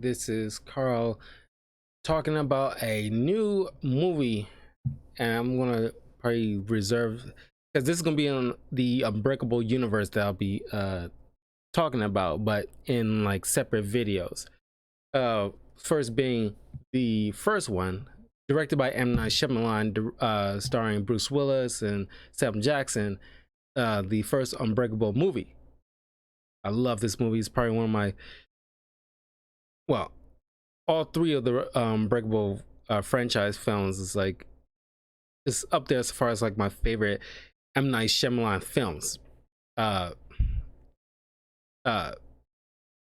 This is Carl talking about a new movie, and I'm gonna probably reserve because this is gonna be on the Unbreakable universe that I'll be talking about, but in like separate videos. First being the first one, directed by M. Night Shyamalan, starring Bruce Willis and Sam Jackson. The first Unbreakable movie. I love this movie. It's probably one of my well, all three of the Breakable franchise films is like it's up there as far as like my favorite M. Night Shyamalan films. Uh, uh,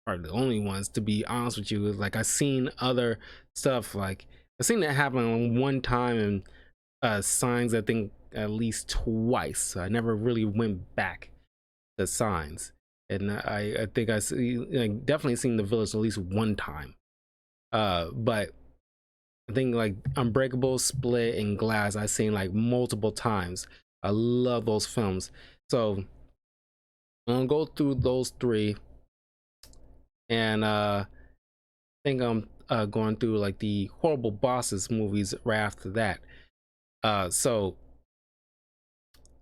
are the only ones to be honest with you. Like I've seen other stuff. Like I've seen that happen one time and Signs. I think at least twice. So I never really went back to Signs, and I think I see like, definitely seen The Village at least one time. But I think like Unbreakable, Split, and Glass I've seen like multiple times. I love those films. So I'm gonna go through those three, and I think I'm going through like the Horrible Bosses movies right after that. So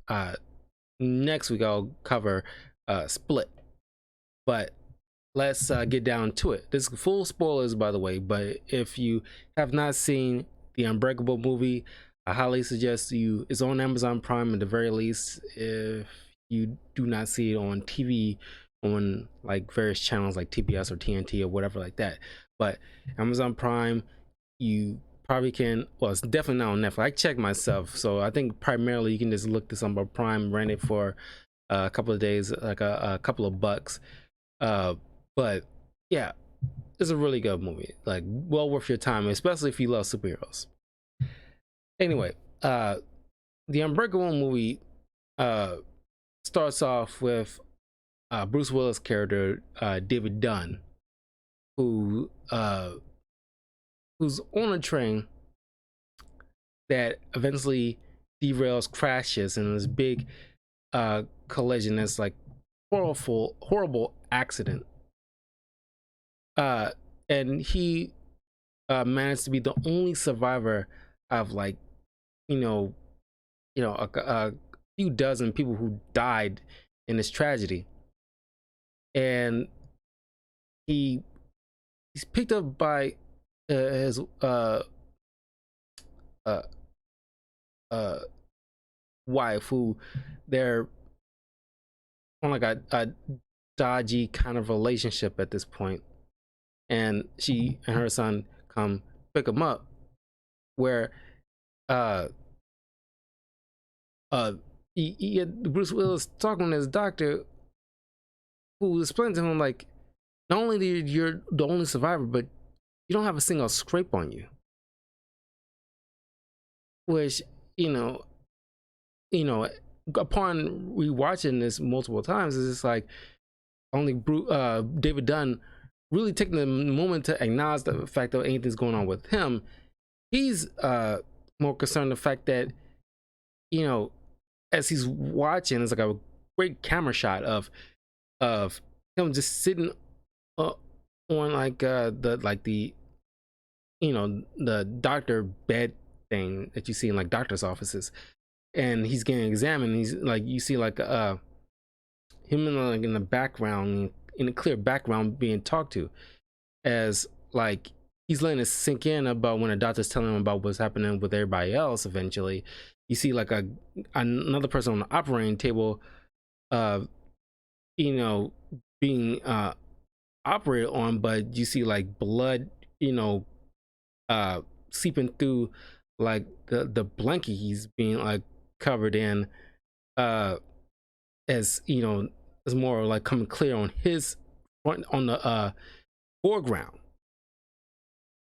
uh, next week I'll cover Split, but let's get down to it. This is full spoilers, by the way, but if you have not seen the Unbreakable movie, I highly suggest you. It's on Amazon Prime at the very least. If you do not see it on TV, on like various channels like TBS or TNT or whatever like that, but Amazon Prime, you probably can. Well, it's definitely not on Netflix. I checked myself, so I think primarily you can just look this up on Prime, rent it for a couple of days, like a couple of bucks. Uh, but yeah, it's a really good movie. Like well worth your time, especially if you love superheroes. Anyway, the Unbreakable movie uh starts off with Bruce Willis' character David Dunn, who who's on a train that eventually derails, crashes in this big collision. That's like horrible accident. Uh, and he managed to be the only survivor of like you know a few dozen people who died in this tragedy, and he he's picked up by his uh, uh, wife, who they're on like a dodgy kind of relationship at this point, and she and her son come pick him up, where uh uh Bruce Willis talking to his doctor, who explains to him like, not only you're the only survivor, but you don't have a single scrape on you. Which you know, you know, upon rewatching this multiple times, it's just like only David Dunn really taking the moment to acknowledge the fact that anything's going on with him. He's more concerned the fact that you know, as he's watching, it's like a great camera shot of him just sitting uh, on like the the doctor bed thing that you see in like doctor's offices, and he's getting examined. He's like, you see like him in like in the background, in a clear background, being talked to, as like he's letting it sink in about when the doctor's telling him about what's happening with everybody else. Eventually you see like another person on the operating table uh you know being operated on, but you see like blood, uh seeping through like the blanket he's being like covered in, uh as is more like coming clear on his front, on the foreground.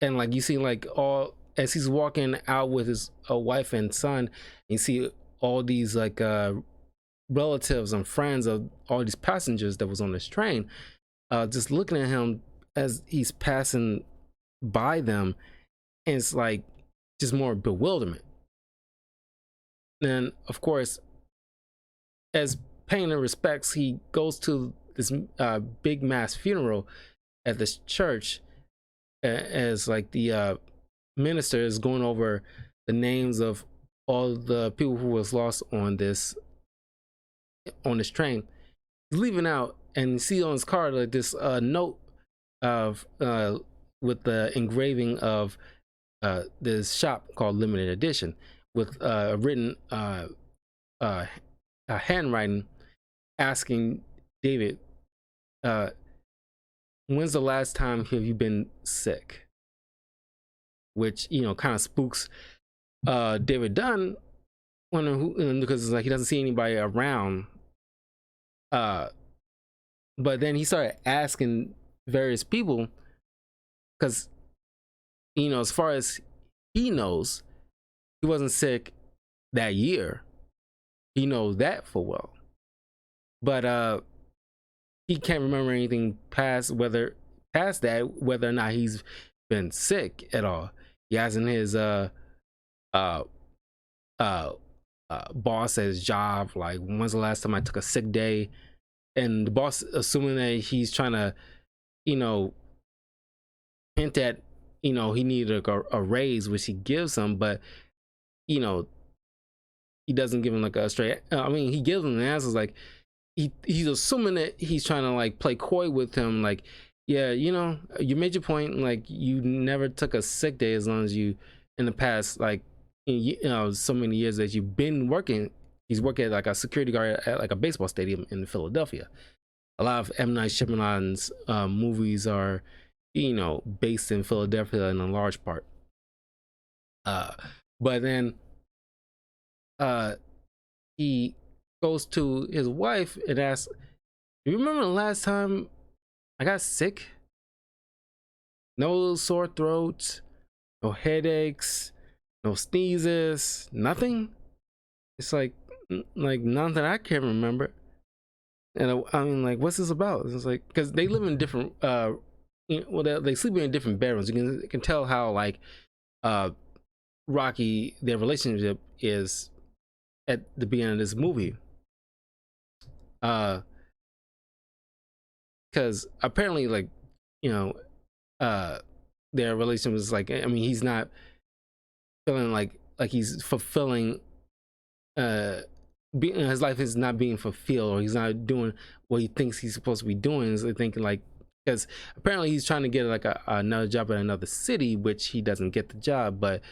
And like you see like all as he's walking out with his wife and son, you see all these like relatives and friends of all these passengers that was on this train, just looking at him as he's passing by them, and it's like just more bewilderment. And of course, as paying the respects, he goes to this big mass funeral at this church, as like the minister is going over the names of all the people who was lost on this train. He's leaving out, and you see on his card like this note of with the engraving of this shop called Limited Edition, with written handwriting asking David, uh, when's the last time have you been sick? Which, you know, kind of spooks David Dunn, wondering who, because it's like he doesn't see anybody around. But then he started asking various people, because, you know, as far as he knows, he wasn't sick that year. He knows that for well. But he can't remember anything past that, whether or not he's been sick at all. He hasn't his uh uh boss at his job, like, when's the last time I took a sick day? And the boss, assuming that he's trying to, you know, hint at, you know, he needed a raise, which he gives him, but, you know, he doesn't give him like a straight, I mean, he gives him the answers, like, he's assuming that he's trying to like play coy with him, like, yeah, you know, you made your point, like, you never took a sick day as long as you, in the past, like, you know, so many years that you've been working. He's working like a security guard at like a baseball stadium in Philadelphia. A lot of M. Night Shyamalan's movies are, you know, based in Philadelphia in a large part. But then he goes to his wife and asks, "Do you remember the last time I got sick? No sore throats, no headaches, no sneezes, nothing." It's like none that I can remember. And I mean, like, what's this about? It's like, because they live in different you know, well, they sleep in different bedrooms. You can tell how like rocky their relationship is at the beginning of this movie. Because apparently, like, you know, their relationship is like, I mean, he's not feeling like he's fulfilling his life is not being fulfilled, or he's not doing what he thinks he's supposed to be doing. Is thinking like, because apparently he's trying to get like another job in another city, which he doesn't get the job, but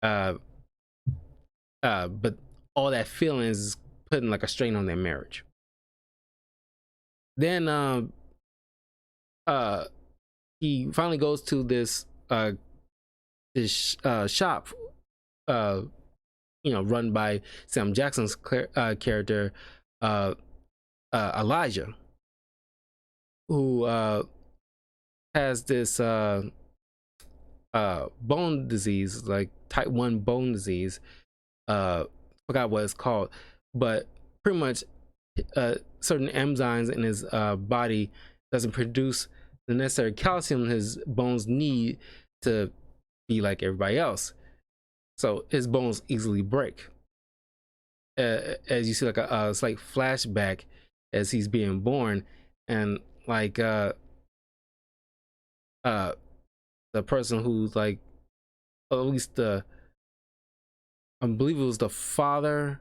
but all that feeling is putting like a strain on their marriage. Then he finally goes to this shop, you know, run by Sam Jackson's character, Elijah, who has this bone disease, like type 1 bone disease. Forgot what it's called, but pretty much certain enzymes in his body doesn't produce the necessary calcium his bones need to be like everybody else. So his bones easily break. As you see, like a slight flashback as he's being born, and like the person who's like, at least I believe it was the father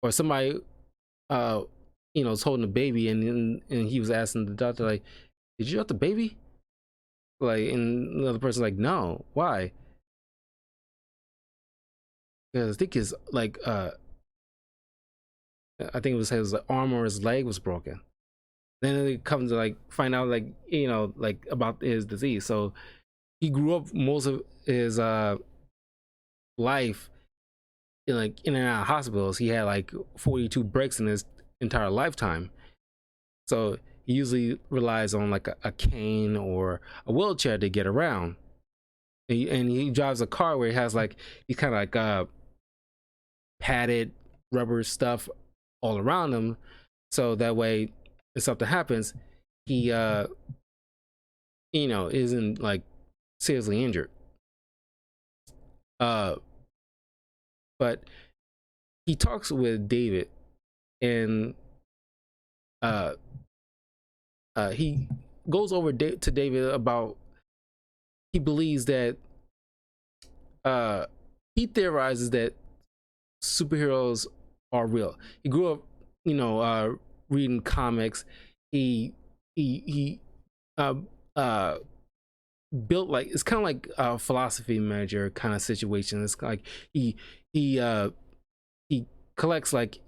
or somebody, you know, was holding the baby, and he was asking the doctor, like, "Did you have the baby?" Like, and another person like, "No, why?" Because I think his like I think it was his arm or his leg was broken. Then it comes to like find out, like, you know, like about his disease. So he grew up most of his life in like in and out of hospitals. He had like 42 breaks in his entire lifetime. So he usually relies on like a cane or a wheelchair to get around. And he drives a car where he has like, he's kind of like padded rubber stuff all around him, so that way if something happens, he you know, isn't like seriously injured. But he talks with David, and he goes over to David about he believes that uh he theorizes that superheroes are real. He grew up, you know, reading comics. He uh uh built, like, it's kind of like a philosophy major kind of situation. It's like he he uh he collects, like,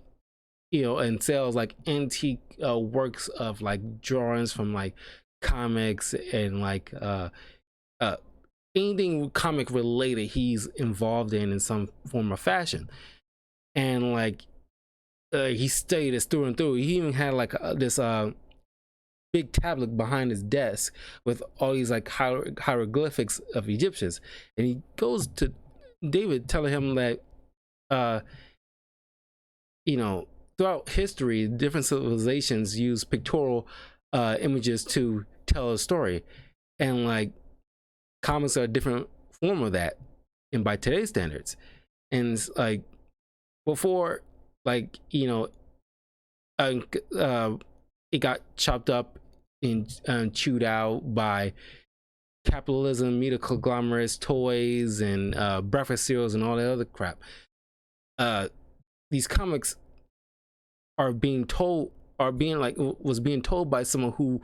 and sells like antique works of like drawings from like comics and like uh anything comic related he's involved in some form or fashion. And like he studied this through and through. He even had like this big tablet behind his desk with all these like hieroglyphics of Egyptians. And he goes to David telling him that uh throughout history, different civilizations use pictorial images to tell a story, and like comics are a different form of that, and by today's standards. And it's like before, like uh, uh, it got chopped up and chewed out by capitalism, media conglomerates, toys, and breakfast cereals, and all that other crap. These comics are being told, was being told by someone who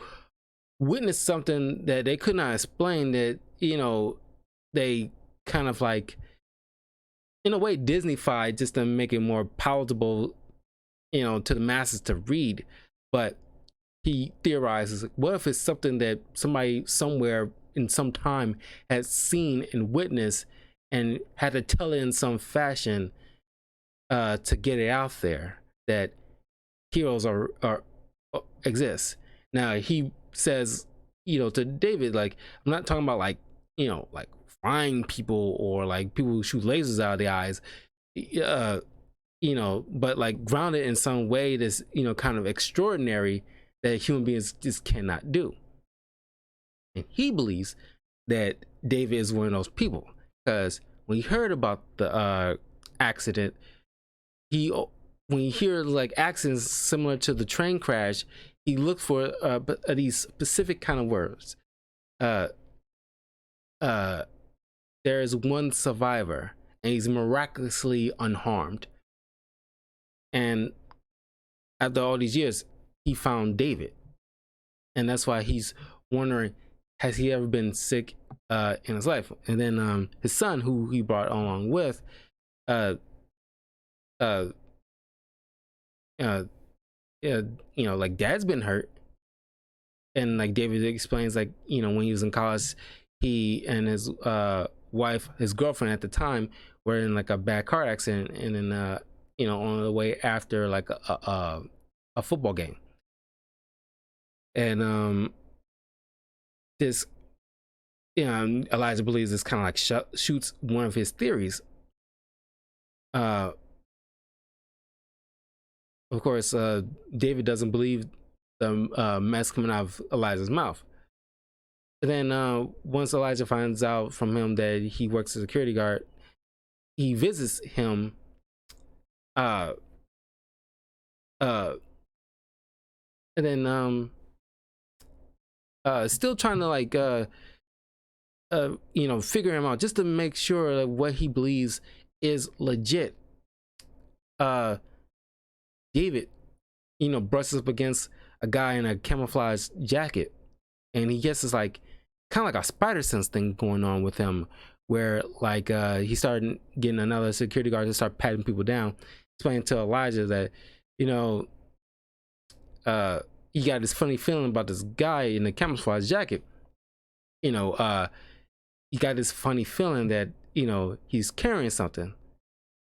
witnessed something that they could not explain, that they kind of like, in a way, Disneyfied just to make it more palatable, to the masses to read. But he theorizes, what if it's something that somebody somewhere in some time has seen and witnessed and had to tell it in some fashion to get it out there, that heroes are exist. Now he says, to David, like, I'm not talking about like, like flying people or like people who shoot lasers out of the eyes, but like grounded in some way that's, kind of extraordinary that human beings just cannot do. And he believes that David is one of those people, because when he heard about the accident, when he hears like accidents similar to the train crash, he looked for these specific kind of words. Uh, uh, there is one survivor, and he's miraculously unharmed. And after all these years, he found David, and that's why he's wondering, has he ever been sick in his life? And then his son, who he brought along with, uh, uh, uh, like, Dad's been hurt. And like David explains, like, when he was in college, he and his wife, his girlfriend at the time, were in like a bad car accident, and then on the way after like a football game. And this Elijah believes this kind of like shoots one of his theories. Of course, David doesn't believe the mess coming out of Elijah's mouth. And then once Elijah finds out from him that he works as a security guard, he visits him. Uh, uh, and then still trying to like figure him out, just to make sure that what he believes is legit. David, brushes up against a guy in a camouflage jacket, and he gets this like kind of like a spider sense thing going on with him, where like he started getting another security guard to start patting people down, explaining to Elijah that he got this funny feeling about this guy in the camouflage jacket. He got this funny feeling that he's carrying something.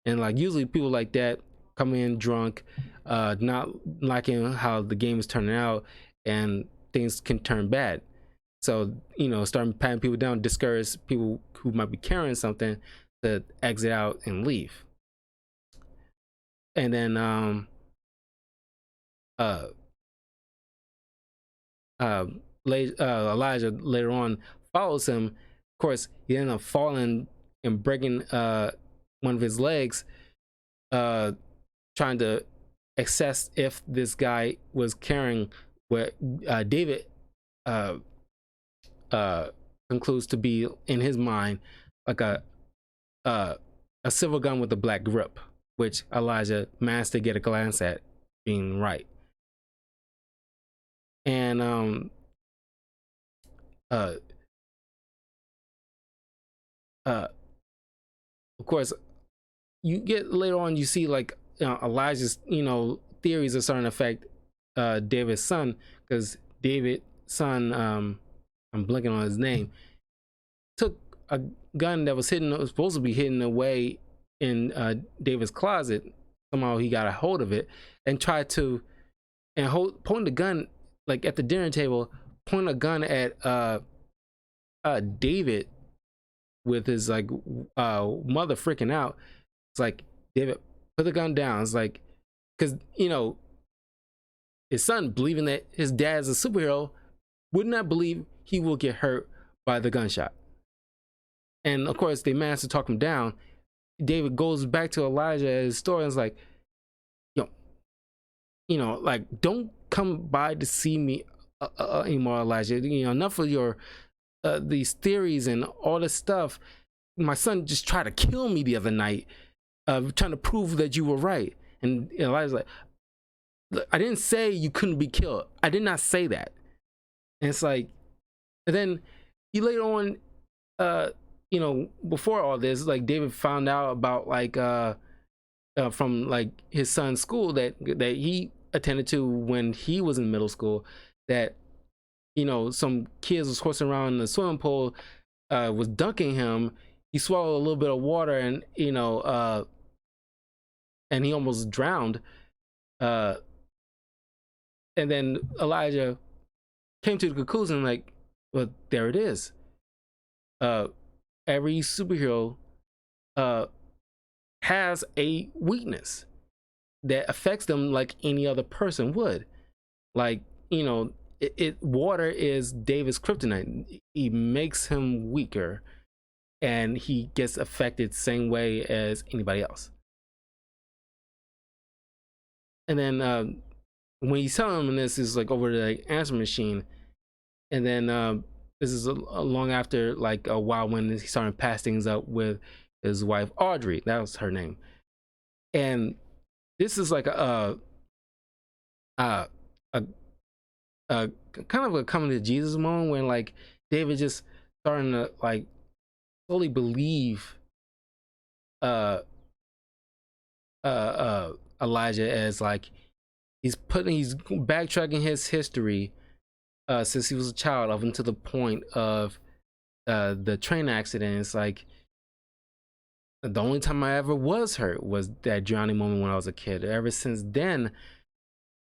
And like usually people like that come in drunk, not liking how the game is turning out, and things can turn bad. So starting patting people down, discourage people who might be carrying something to exit out and leave. And then Elijah later on follows him. Of course, he ended up falling and breaking one of his legs, trying to assess if this guy was carrying what David concludes to be in his mind like uh, a silver gun with a black grip, which Elijah managed to get a glance at being right. And uh, uh, of course, you get later on, you see like Elijah's theories are starting to affect David's son, because David's son, I'm blanking on his name, took a gun that was hidden, was supposed to be hidden away in David's closet. Somehow he got a hold of it and tried to point the gun like at the dinner table, point a gun at David, with his like mother freaking out. It's like, David, put the gun down. It's like, because his son, believing that his dad's a superhero, would not believe he will get hurt by the gunshot. And of course, they managed to talk him down. David goes back to Elijah at his store and is like, like, don't come by to see me anymore, Elijah. Enough of your these theories and all this stuff. My son just tried to kill me the other night, trying to prove that you were right. And Elijah's like, look, I didn't say you couldn't be killed. I did not say that. And it's like, and then he later on, before all this, like David found out about like from like his son's school that he attended to when he was in middle school, that some kids was horsing around in the swimming pool, was dunking him. He swallowed a little bit of water, and and he almost drowned. And then Elijah came to the conclusion, like, well, there it is. Every superhero has a weakness that affects them like any other person would. Like, water is David's kryptonite. He makes him weaker, and he gets affected same way as anybody else. And then when he's telling him this, is like over the answer machine, and then this is a long after like a while, when he started to pass things up with his wife Audrey. That was her name. And this is like a kind of a coming to Jesus moment, when like David just starting to like fully believe Elijah, as like he's backtracking his history since he was a child up until the point of the train accident. It's like, the only time I ever was hurt was that drowning moment when I was a kid. Ever since then,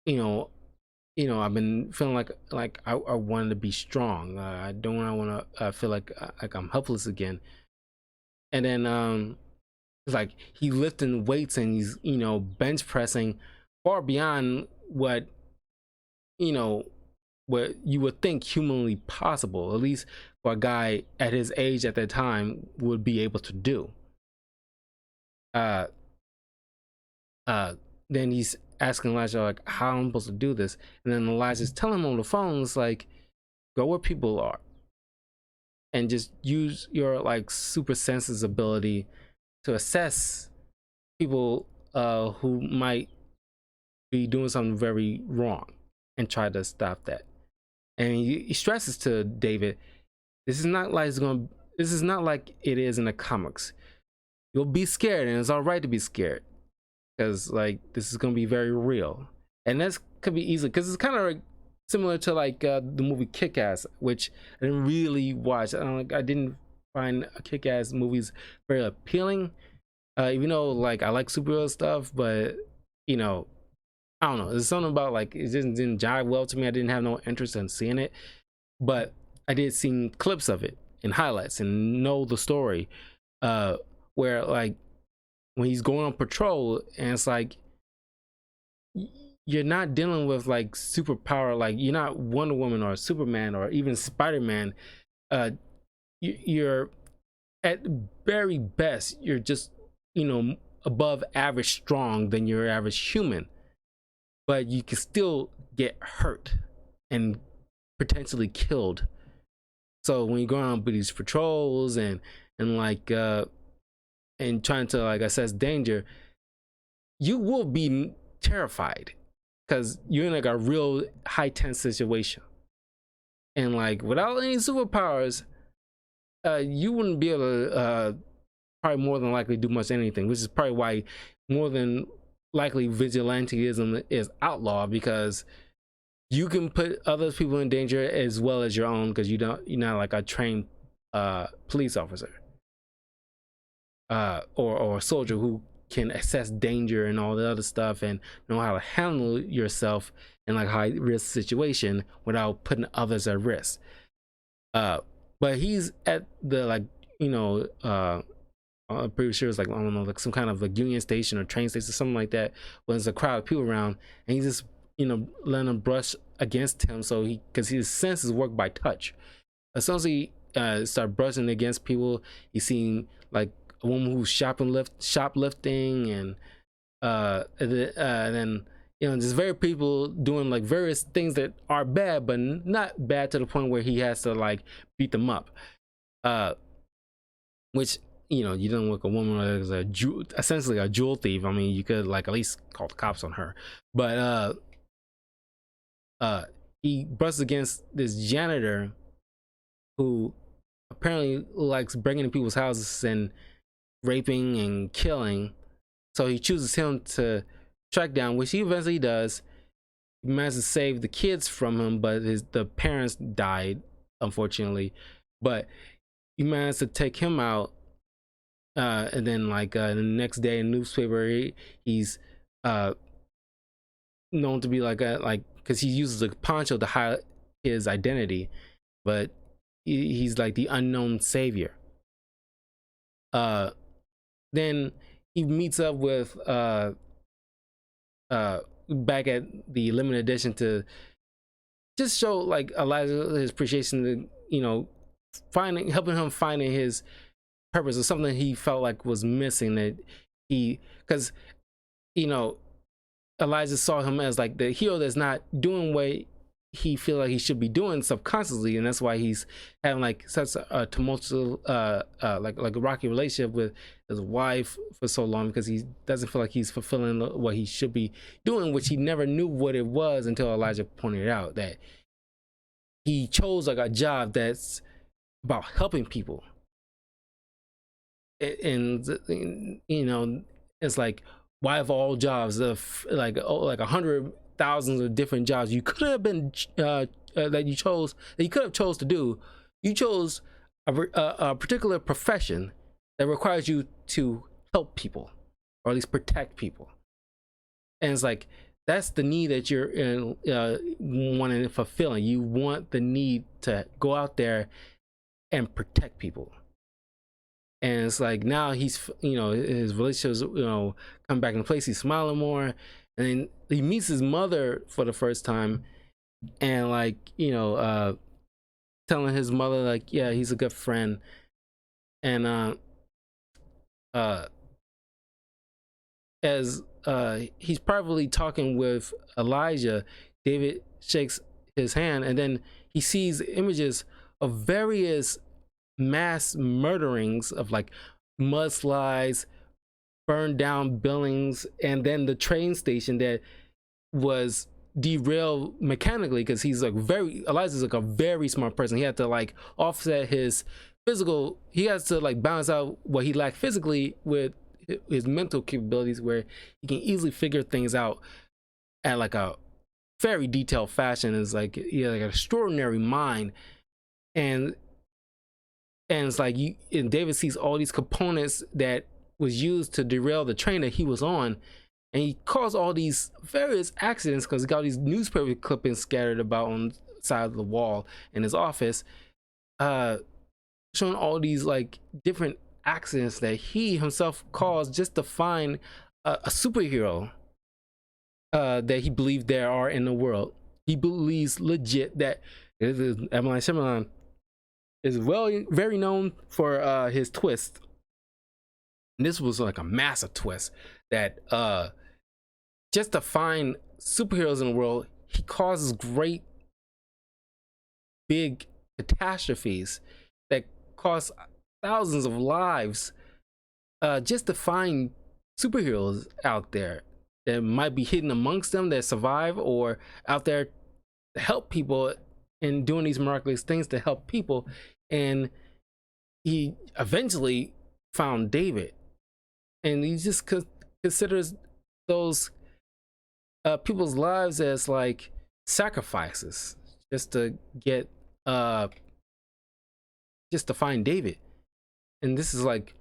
I've been feeling like I wanted to be strong. I don't want to feel like I'm helpless again. And then it's like he lifting weights, and he's bench pressing far beyond what what you would think humanly possible, at least for a guy at his age at that time would be able to do. Then he's asking Elijah, like, how I'm supposed to do this. And then Elijah's telling him on the phone, it's like, go where people are and just use your like super senses ability to assess people who might be doing something very wrong, and try to stop that. And he stresses to David, this is not like it is in the comics. You'll be scared, and it's all right to be scared, because like this is gonna be very real. And this could be easy, because it's kind of like similar to like the movie Kick-Ass, which I didn't really watch. I didn't find Kick-Ass movies very appealing, even though like I like superhero stuff, but I don't know, there's something about like it just didn't jive well to me. I didn't have no interest in seeing it, but I did see clips of it and highlights and know the story, where like when he's going on patrol, and it's like you're not dealing with like superpower, like you're not Wonder Woman or Superman or even Spider-Man. You're at very best, you're just above average strong than your average human, but you can still get hurt and potentially killed So when you go on these patrols and like and trying to like assess danger, you will be terrified because you're in like a real high tense situation. And like without any superpowers, you wouldn't be able to probably more than likely do much anything, which is probably why more than likely vigilantism is outlawed, because you can put other people in danger as well as your own, because you're not like a trained police officer or a soldier who can assess danger and all the other stuff and know how to handle yourself in like high risk situation without putting others at risk. But he's at the like, you know, I'm pretty sure it's like, I don't know, like some kind of like Union Station or train station, something like that, when there's a crowd of people around, and he just, you know, letting them brush against him, so because his senses work by touch. As soon as he start brushing against people, he's seeing like a woman who's shoplifting, and then you know, there's very people doing like various things that are bad, but not bad to the point where he has to like beat them up. Which, you know, you don't look a woman as essentially a jewel thief. I mean, you could like at least call the cops on her. But he brushes against this janitor who apparently likes breaking into people's houses and raping and killing. So he chooses him to track down, which he eventually does. He manages to save the kids from him, but the parents died, unfortunately. But he managed to take him out. And then like the next day in the newspaper, he's known to be like because he uses a poncho to hide his identity, but he's like the unknown savior. Then he meets up with back at the limited edition to just show like Elijah his appreciation to, you know, helping him finding his purpose, or something he felt like was missing, that because you know, Elijah saw him as like the hero that's not doing what he feel like he should be doing subconsciously, and that's why he's having like such a tumultuous like a rocky relationship with his wife for so long, because he doesn't feel like he's fulfilling what he should be doing, which he never knew what it was until Elijah pointed out that he chose like a job that's about helping people. And you know, it's like, why of all jobs of like 100,000 of different jobs you could have been that you could have chose to do, you chose a particular profession that requires you to help people, or at least protect people. And it's like, that's the need that you're wanting to fulfill. You want the need to go out there and protect people. And it's like, now he's, you know, his relationships, you know, come back in place. He's smiling more, and then he meets his mother for the first time, and like, you know, telling his mother like, yeah, he's a good friend. And as he's privately talking with Elijah, David shakes his hand, and then he sees images of various mass murderings of like mudslides, burned down buildings, and then the train station that was derailed mechanically, because he's like Elijah's like a very smart person. He had to like offset his physical, he has to like balance out what he lacked physically with his mental capabilities, where he can easily figure things out at like a very detailed fashion. It's like, he had like an extraordinary mind. And it's like, and David sees all these components that was used to derail the train that he was on, and he caused all these various accidents because he got these newspaper clippings scattered about on the side of the wall in his office, showing all these like different accidents that he himself caused just to find a superhero that he believed there are in the world. He believes legit that M. Night Shyamalan is very known for his twist. And this was like a massive twist that just to find superheroes in the world, he causes great big catastrophes that cost thousands of lives, just to find superheroes out there that might be hidden amongst them that survive, or out there to help people and doing these miraculous things to help people. And he eventually found David, and he just considers those people's lives as like sacrifices just to get just to find David. And this is like,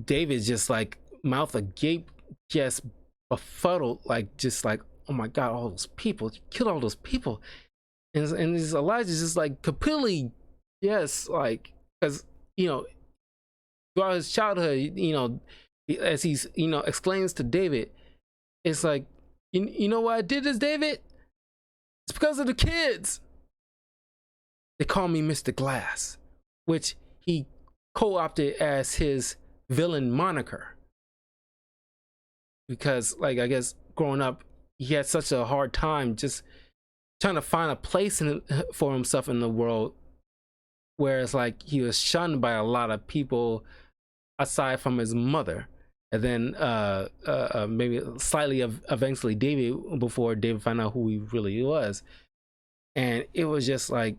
David's just like mouth agape, just befuddled, like just like, oh my god, all those people, you killed all those people. And this Elijah's just like completely, yes, like, because throughout his childhood, as he's explains to David, it's like, you know why I did this, David? It's because of the kids. They call me Mr. Glass, which he co-opted as his villain moniker, because, like, I guess growing up he had such a hard time just trying to find a place for himself in the world, whereas like he was shunned by a lot of people aside from his mother, and then maybe slightly eventually David, before David found out who he really was. And it was just like,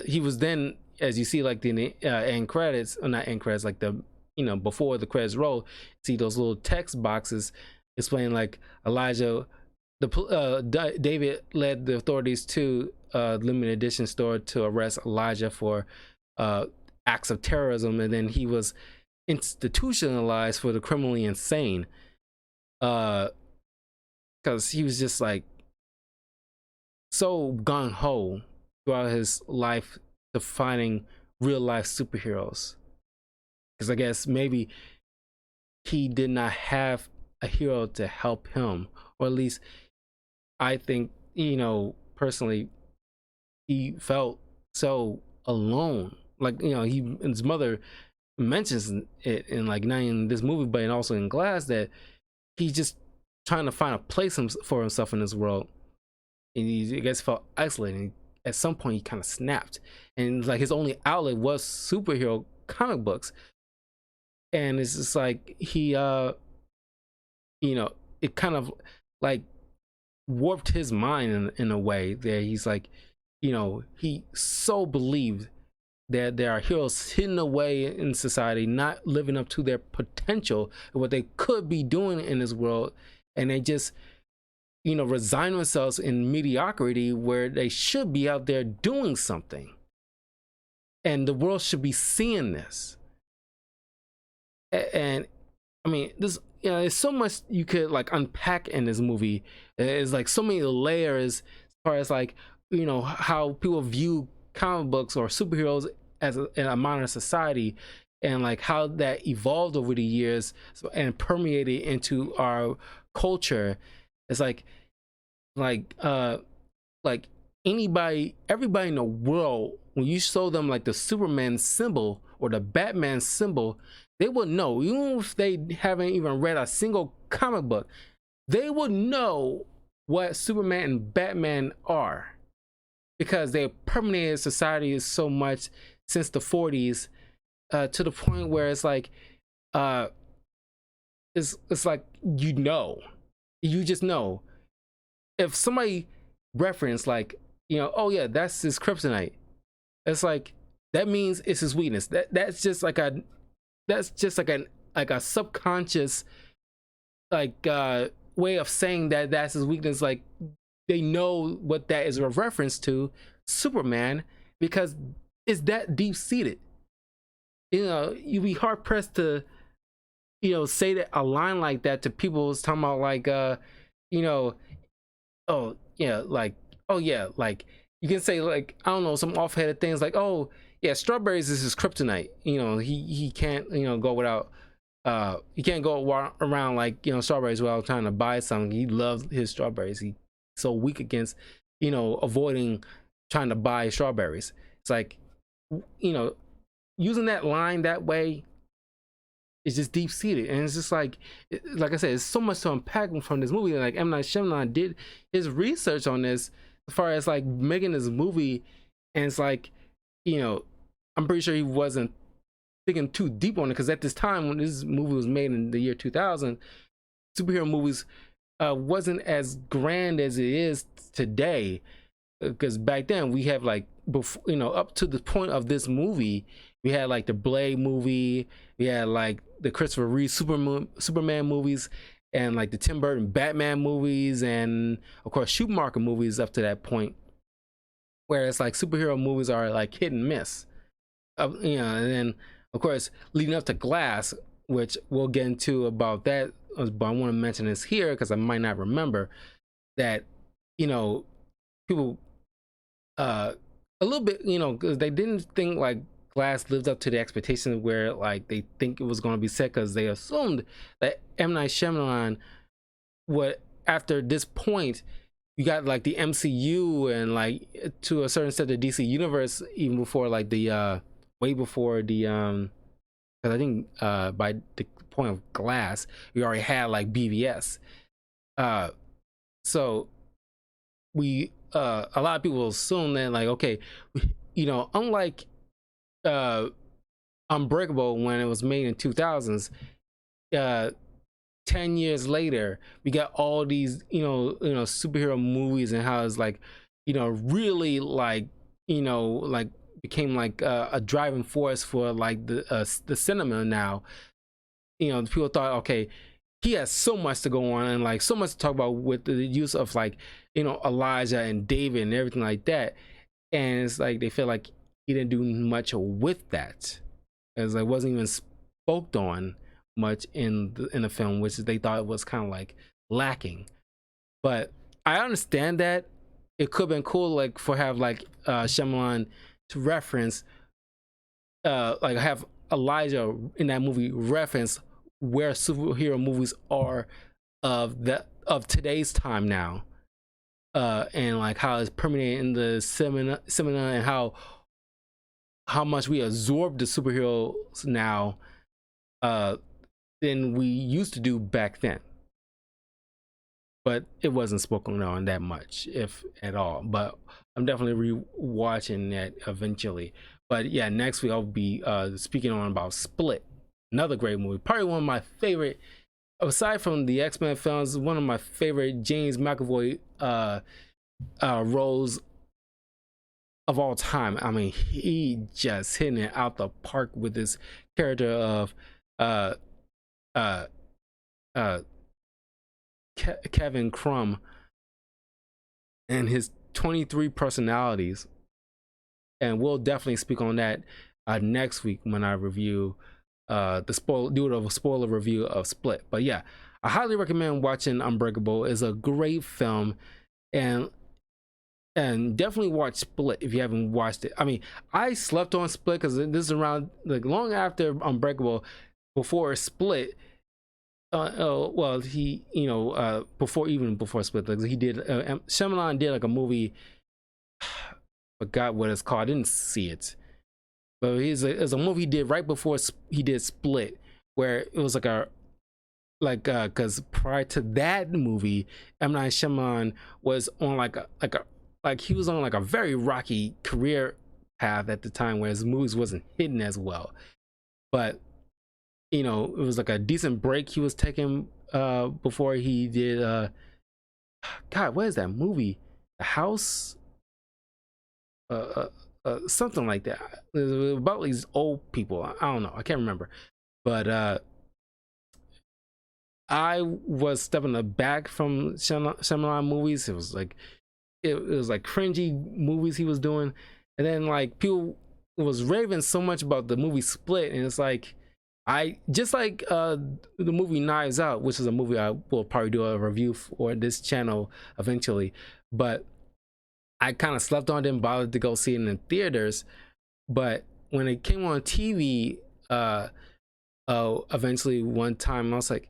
he was then, as you see, like the end credits, or not end credits, like the before the credits roll, see those little text boxes explaining like Elijah, David led the authorities to limited edition store to arrest Elijah for acts of terrorism, and then he was institutionalized for the criminally insane, because he was just like so gung-ho throughout his life to finding real life superheroes, because I guess maybe he did not have a hero to help him, or at least I think, personally, he felt so alone. Like, his mother mentions it in, like, not in this movie but also in Glass, that he's just trying to find a place for himself in this world, and he, I guess, felt isolated. At some point he kind of snapped, and like his only outlet was superhero comic books. And it's just like he it kind of like warped his mind in a way that he's like, he so believed that there are heroes hidden away in society, not living up to their potential and what they could be doing in this world, and they just resign themselves in mediocrity where they should be out there doing something, and the world should be seeing this. And I mean, this, there's so much you could like unpack in this movie. There's like so many layers as far as like, how people view comic books or superheroes as in a modern society, and like how that evolved over the years and permeated into our culture. It's like everybody in the world, when you show them like the Superman symbol or the Batman symbol, they would know, even if they haven't even read a single comic book, they would know what Superman and Batman are, because they permeated society so much since the 40s, to the point where it's like, it's like, you just know. If somebody reference like, oh yeah, that's his kryptonite, it's like, that means it's his weakness. That's just like a subconscious like way of saying that that's his weakness. Like, they know what that is a reference to, Superman, because it's that deep seated. You'd be hard pressed to say that a line like that to people who's talking about like oh yeah, like, oh yeah, like, you can say like, I don't know, some offhanded things like, oh yeah, strawberries is his kryptonite. He can't go without, he can't go around like strawberries without trying to buy something. He loves his strawberries. He's so weak against avoiding trying to buy strawberries. It's like, using that line that way is just deep seated, and it's just like I said, it's so much to unpack from this movie. Like, M. Night Shyamalan did his research on this as far as like making this movie, and it's like, you know, I'm pretty sure he wasn't thinking too deep on it, because at this time when this movie was made in the year 2000, superhero movies wasn't as grand as it is today. Because back then we have like, before, you know, up to the point of this movie, we had like the Blade movie, we had like the Christopher Reeve Superman movies, and like the Tim Burton Batman movies, and of course Schumacher movies up to that point, where it's like superhero movies are like hit and miss. You know, and then of course leading up to Glass, which we'll get into about that, but I want to mention this here because I might not remember that, you know, people a little bit, you know, because they didn't think like Glass lived up to the expectations where like they think it was going to be set, because they assumed that M. Night Shyamalan would, after this point, you got like the MCU and like to a certain extent the DC universe, even before like the way before the because I think by the point of Glass we already had like BVS. So we a lot of people assume that like, okay, you know, unlike Unbreakable when it was made in 2000s, 10 years later we got all these, you know, superhero movies, and how it's like, you know, really like, you know, like became like a driving force for like the cinema now. You know, people thought, okay, he has so much to go on and like so much to talk about with the use of like, you know, Elijah and David and everything like that, and it's like they feel like he didn't do much with that, as like wasn't even spoke on much in the film, which they thought was kind of like lacking. But I understand that it could have been cool like for have like Shyamalan to reference like have Elijah in that movie reference where superhero movies are of today's time now, and like how it's permeated in the cinema, and how much we absorb the superheroes now than we used to do back then. But it wasn't spoken on that much, if at all. But I'm definitely rewatching that eventually. But yeah, next week I'll be speaking on about Split, another great movie, probably one of my favorite, aside from the X-Men films, one of my favorite James McAvoy roles of all time. I mean, he just hitting it out the park with this character of Kevin Crumb and his 23 personalities. And we'll definitely speak on that next week when I review do a spoiler review of Split. But yeah, I highly recommend watching Unbreakable. It's a great film, and definitely watch Split if you haven't watched it. I mean, I slept on Split because this is around like long after Unbreakable, before Split. Well, he, you know, before Split, like he did Shyamalan did like a movie, forgot what it's called, I didn't see it, but it's a movie he did right before he did Split, where it was like because prior to that movie, M. Night Shyamalan was on like he was on like a very rocky career path at the time, where his movies wasn't hitting as well. But you know, it was like a decent break he was taking before he did God, what is that movie? The House, something like that. It was about these old people. I don't know, I can't remember. But I was stepping back from Shyamalan movies. It was like it was like cringy movies he was doing, and then like people was raving so much about the movie Split, and it's like I just like the movie Knives Out, which is a movie I will probably do a review for this channel eventually, but I kind of slept on, didn't bother to go see it in the theaters. But when it came on TV, eventually one time I was like,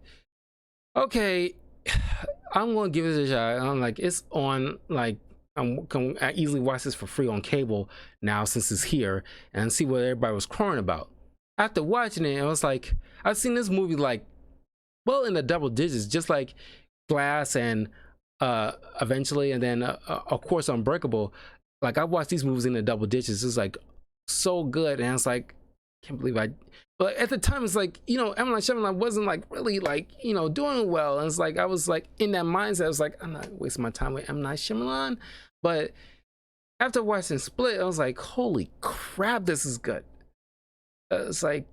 okay, I'm gonna give it a shot. I'm like, it's on, like I easily watch this for free on cable now since it's here, and see what everybody was crying about. After watching it, I was like, I've seen this movie like well in the double digits, just like Glass and eventually, and then of course Unbreakable. Like I watched these movies in the double digits. It's like so good, and it's like can't believe I. But at the time, it's like M. Night Shyamalan wasn't like really like doing well, and it's like I was like in that mindset. I was like, I'm not wasting my time with M. Night Shyamalan. But after watching Split, I was like, holy crap, this is good. It's like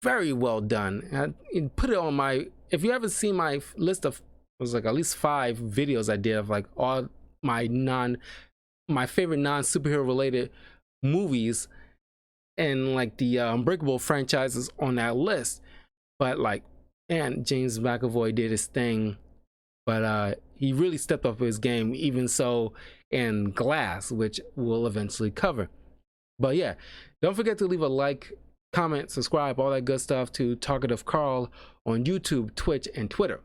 very well done. I put it on my. If you haven't seen my list of, it was like at least 5 videos I did of like all my favorite non superhero related movies, and like the Unbreakable franchises on that list. But like, and James McAvoy did his thing, but he really stepped up his game. Even so, in Glass, which we'll eventually cover. But yeah, don't forget to leave a like, comment, subscribe, all that good stuff to Talkative Carl on YouTube, Twitch, and Twitter.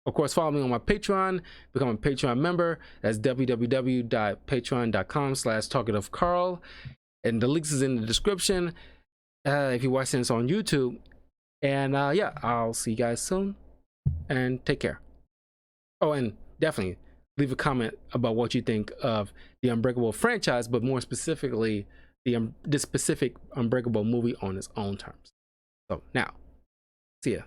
Of course, follow me on my Patreon, become a Patreon member. That's www.patreon.com/talkativecarl. And the links is in the description if you're watching this on YouTube. And yeah, I'll see you guys soon, and take care. Oh, and definitely leave a comment about what you think of the Unbreakable franchise, but more specifically, this specific Unbreakable movie on its own terms. So now, see ya.